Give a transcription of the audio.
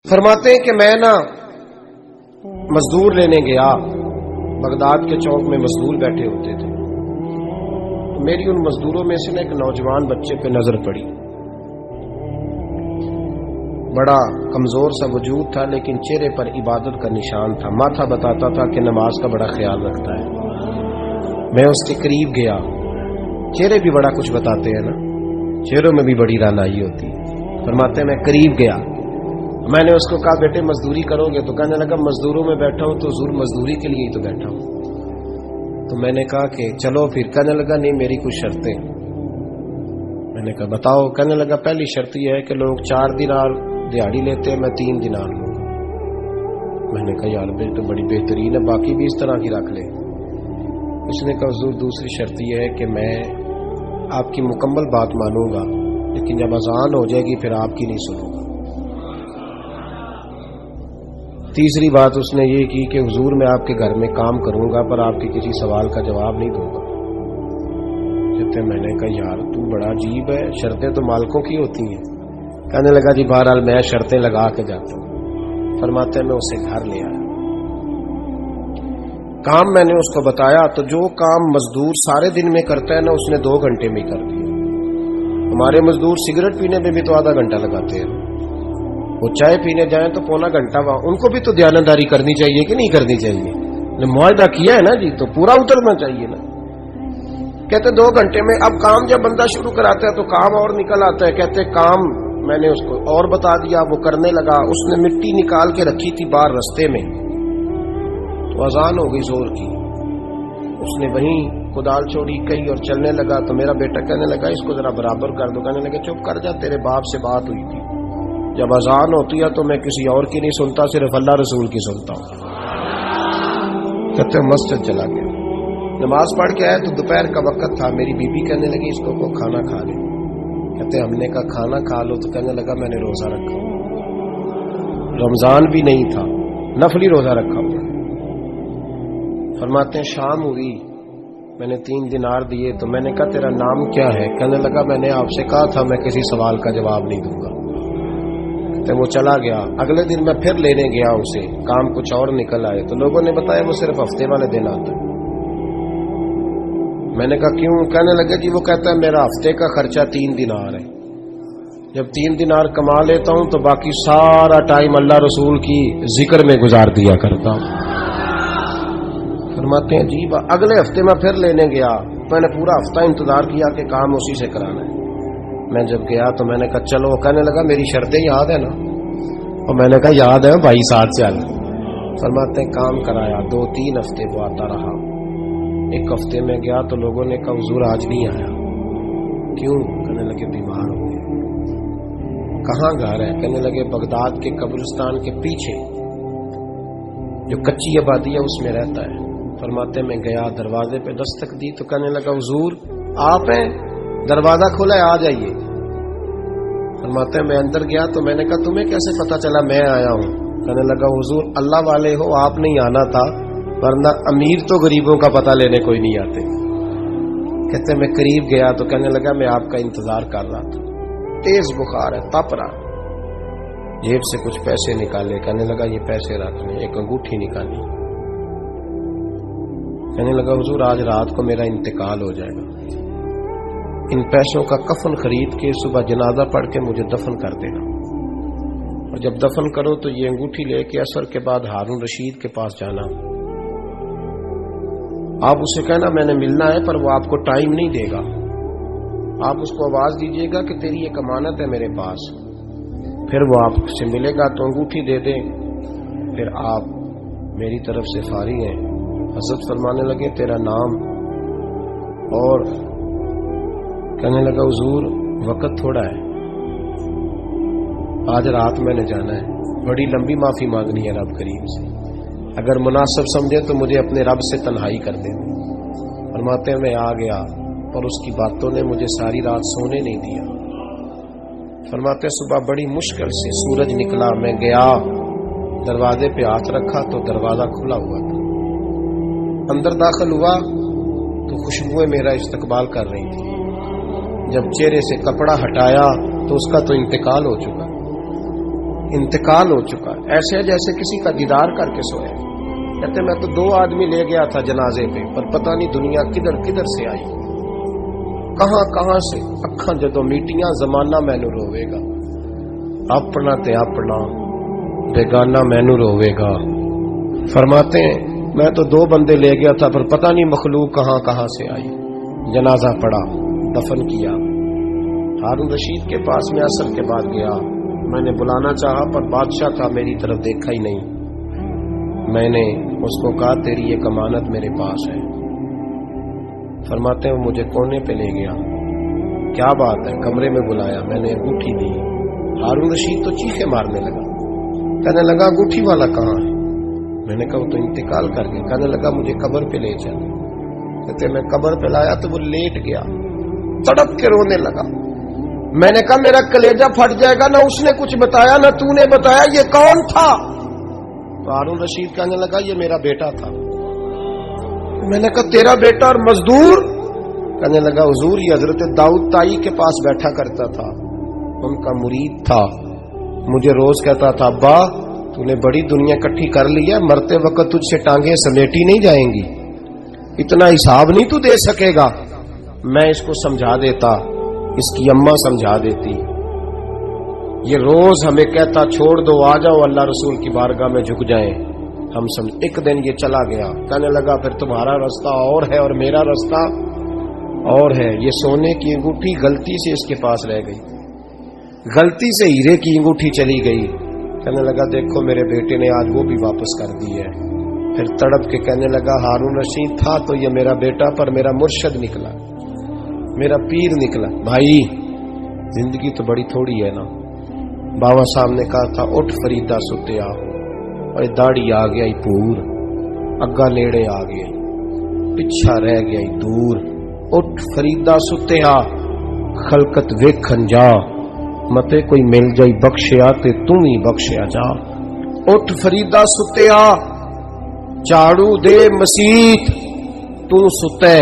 فرماتے ہیں کہ میں مزدور لینے گیا، بغداد کے چوک میں مزدور بیٹھے ہوتے تھے، تو میری ان مزدوروں میں سے ایک نوجوان بچے پہ نظر پڑی۔ بڑا کمزور سا وجود تھا، لیکن چہرے پر عبادت کا نشان تھا، ماتھا بتاتا تھا کہ نماز کا بڑا خیال رکھتا ہے۔ میں اس کے قریب گیا، چہرے بھی بڑا کچھ بتاتے ہیں نا، چہروں میں بھی بڑی رانائی ہوتی ہے۔ فرماتے ہیں میں قریب گیا، میں نے اس کو کہا بیٹے مزدوری کرو گے؟ تو کہنے لگا مزدوروں میں بیٹھا ہوں تو ضرور مزدوری کے لیے ہی تو بیٹھا ہوں۔ تو میں نے کہا کہ چلو پھر۔ کہنے لگا نہیں میری کچھ شرطیں۔ میں نے کہا بتاؤ؟ کہنے لگا پہلی شرط یہ ہے کہ لوگ 4 دینار دیہاڑی لیتے ہیں، میں 3 دینار لوں گا۔ میں نے کہا یار بھائی تو بڑی بہترین ہے، باقی بھی اس طرح کی رکھ لے۔ اس نے کہا حضور دوسری شرط یہ ہے کہ میں آپ کی مکمل بات مانوں گا، لیکن جب اذان ہو جائے گی پھر آپ کی نہیں سنوں گا۔ تیسری بات اس نے یہ کی کہ حضور میں آپ کے گھر میں کام کروں گا پر آپ کے کسی سوال کا جواب نہیں دوں گا۔ کہتے میں نے کہا یار تو بڑا عجیب ہے، شرطیں تو مالکوں کی ہوتی ہیں۔ کہنے لگا جی بہرحال میں شرطیں لگا کے جاتا ہوں۔ فرماتے ہیں میں اسے گھر لے آیا، کام میں نے اس کو بتایا تو جو کام مزدور سارے دن میں کرتا ہے نا اس نے 2 گھنٹے میں کر دیا۔ ہمارے مزدور سگریٹ پینے میں بھی تو آدھا گھنٹہ لگاتے ہیں، وہ چائے پینے جائیں تو پونا گھنٹہ، ان کو بھی تو دیانتداری کرنی چاہیے کہ نہیں کرنی چاہیے؟ معاہدہ کیا ہے نا جی تو پورا اترنا چاہیے نا۔ کہتے 2 گھنٹے میں۔ اب کام جب بندہ شروع کراتا ہے تو کام اور نکل آتا ہے۔ کہتے کام میں نے اس کو اور بتا دیا، وہ کرنے لگا۔ اس نے مٹی نکال کے رکھی تھی باہر رستے میں، تو اذان ہو گئی زور کی، اس نے وہیں کدال چھوڑی کہی اور چلنے لگا۔ تو میرا بیٹا کہنے لگا اس کو ذرا برابر کر دو۔ کہنے لگا چپ کر جا، تیرے باپ سے بات ہوئی تھی، جب اذان ہوتی ہے تو میں کسی اور کی نہیں سنتا، صرف اللہ رسول کی سنتا ہوں۔ کہتے مسجد چلا گیا، نماز پڑھ کے آیا تو دوپہر کا وقت تھا۔ میری بی بی کہنے لگی اس کو کھانا کھا لے۔ کہتے ہم نے کہا کھانا کھا لو، تو کہنے لگا میں نے روزہ رکھا، رمضان بھی نہیں تھا، نفلی روزہ رکھا ہوا۔ فرماتے ہیں شام ہوئی، میں نے 3 دینار دیے تو میں نے کہا تیرا نام کیا ہے؟ کہنے لگا میں نے آپ سے کہا تھا میں کسی سوال کا جواب نہیں دوں گا۔ وہ چلا گیا۔ اگلے دن میں پھر لینے گیا اسے، کام کچھ اور نکل آئے تو لوگوں نے بتایا وہ صرف ہفتے والے دن آتا ہے۔ میں نے کہا کیوں؟ کہنے لگے جی وہ کہتا ہے میرا ہفتے کا خرچہ 3 دینار ہے، جب 3 دینار کما لیتا ہوں تو باقی سارا ٹائم اللہ رسول کی ذکر میں گزار دیا کرتا ہوں۔ فرماتے ہیں جی اگلے ہفتے میں پھر لینے گیا، میں نے پورا ہفتہ انتظار کیا کہ کام اسی سے کرانا ہے۔ میں جب گیا تو میں نے کہا چلو، کہنے لگا میری شرطیں یاد ہے نا؟ اور میں نے کہا یاد ہے بھائی ساتھ چل۔ فرماتے ہیں کام کرایا، 2-3 ہفتے وہ آتا رہا۔ ایک ہفتے میں گیا تو لوگوں نے کہا حضور آج نہیں آیا، کیوں؟ کہنے لگے بیمار ہو گئے۔ کہاں گھر ہے؟ کہنے لگے بغداد کے قبرستان کے پیچھے جو کچی آبادی ہے اس میں رہتا ہے۔ فرماتے میں گیا، دروازے پہ دستک دی تو کہنے لگا حضور آپ ہیں؟ دروازہ کھولا ہے آ جائیے۔ فرماتے ہیں میں اندر گیا تو میں نے کہا تمہیں کیسے پتا چلا میں آیا ہوں؟ کہنے لگا حضور اللہ والے ہو، آپ نہیں آنا تھا، ورنہ امیر تو غریبوں کا پتہ لینے کوئی نہیں آتے۔ کہتے میں قریب گیا تو کہنے لگا میں آپ کا انتظار کر رہا تھا، تیز بخار ہے، تپ رہا۔ جیب سے کچھ پیسے نکالے، کہنے لگا یہ پیسے رکھنے، ایک انگوٹھی نکالی۔ کہنے لگا حضور آج رات کو میرا انتقال ہو جائے گا، ان پیسوں کا کفن خرید کے صبح جنازہ پڑھ کے مجھے دفن کر دینا، اور جب دفن کرو تو یہ انگوٹھی لے کے عصر کے بعد ہارون رشید کے پاس جانا، آپ اسے کہنا میں نے ملنا ہے پر وہ آپ کو ٹائم نہیں دے گا، آپ اس کو آواز دیجئے گا کہ تیری ایک امانت ہے میرے پاس، پھر وہ آپ سے ملے گا تو انگوٹھی دے دیں، پھر آپ میری طرف سے فارغ ہیں۔ حضرت فرمانے لگے تیرا نام؟ اور کہنے لگا حضور وقت تھوڑا ہے، آج رات میں نے جانا ہے، بڑی لمبی معافی مانگنی ہے رب کریم سے، اگر مناسب سمجھے تو مجھے اپنے رب سے تنہائی کر دیں۔ فرماتے ہیں میں آ گیا اور اس کی باتوں نے مجھے ساری رات سونے نہیں دیا۔ فرماتے ہیں صبح بڑی مشکل سے سورج نکلا، میں گیا دروازے پہ ہاتھ رکھا تو دروازہ کھلا ہوا تھا، اندر داخل ہوا تو خوشبوئیں میرا استقبال کر رہی تھی، جب چہرے سے کپڑا ہٹایا تو اس کا تو انتقال ہو چکا۔ انتقال ہو چکا، ایسے جیسے کسی کا دیدار کر کے سویا۔ کہتے میں تو 2 آدمی لے گیا تھا جنازے پہ، پر پتہ نہیں دنیا کدھر کدھر سے آئی، کہاں کہاں سے۔ اکھاں جدوں میٹیاں زمانہ مینوں روے گا، اپنا تے اپنا بیگانہ مینوں روے گا۔ فرماتے ہیں میں تو 2 بندے لے گیا تھا، پر پتہ نہیں مخلوق کہاں کہاں سے آئی۔ جنازہ پڑا، دفن کیا۔ ہارون رشید کے پاس میں عصر کے بعد گیا، میں نے بلانا چاہا پر بادشاہ تھا، میری طرف دیکھا ہی نہیں۔ میں نے اس کو کہا تیری ایک امانت میرے پاس ہے۔ فرماتے ہیں مجھے کونے پہ لے گیا، کیا بات ہے، کمرے میں بلایا، میں نے انگوٹھی دی۔ ہارون رشید تو چیخے مارنے لگا، کہنے لگا انگوٹھی والا کہاں ہے؟ میں نے کہا وہ تو انتقال کر گیا۔ کہنے لگا مجھے قبر پہ لے چل۔ کہتے میں قبر پہ لایا تو وہ لیٹ گیا، تڑپ کے رونے لگا۔ میں نے کہا میرا کلیجہ پھٹ جائے گا، نہ اس نے کچھ بتایا نہ تو نے بتایا، یہ کون تھا؟ تو ہارون رشید کہنے لگا یہ میرا بیٹا تھا۔ میں نے کہا تیرا بیٹا اور مزدور؟ کہنے لگا حضور یہ حضرت داؤد تائی کے پاس بیٹھا کرتا تھا، ان کا مرید تھا، مجھے روز کہتا تھا ابا تو نے بڑی دنیا کٹھی کر لی ہے، مرتے وقت تجھ سے ٹانگیں سمیٹی نہیں جائیں گی، اتنا حساب نہیں تو دے سکے گا۔ میں اس کو سمجھا دیتا، اس کی اماں سمجھا دیتی، یہ روز ہمیں کہتا چھوڑ دو آ جاؤ اللہ رسول کی بارگاہ میں جھک جائیں، ہم سمجھ۔ ایک دن یہ چلا گیا، کہنے لگا پھر تمہارا رستہ اور ہے اور میرا رستہ اور ہے۔ یہ سونے کی انگوٹھی غلطی سے اس کے پاس رہ گئی، غلطی سے ہیرے کی انگوٹھی چلی گئی۔ کہنے لگا دیکھو میرے بیٹے نے آج وہ بھی واپس کر دی ہے۔ پھر تڑپ کے کہنے لگا ہارون رشید تھا تو یہ میرا بیٹا، پر میرا مرشد نکلا، میرا پیر نکلا۔ بھائی زندگی تو بڑی تھوڑی ہے نا۔ بابا صاحب نے کہا تھا اٹھ فریدا ستیا، اور داڑھی آ گیا پور، اگا نیڑے آ گیا، پچھا رہ گیا دور۔ اٹھ فریدا ستیا، خلقت ویکھن جا، متے کوئی مل جائی بخشیا تے تم ہی بخشیا جا۔ اٹھ فریدا ستیا، جھاڑو دے مسیت تو ستے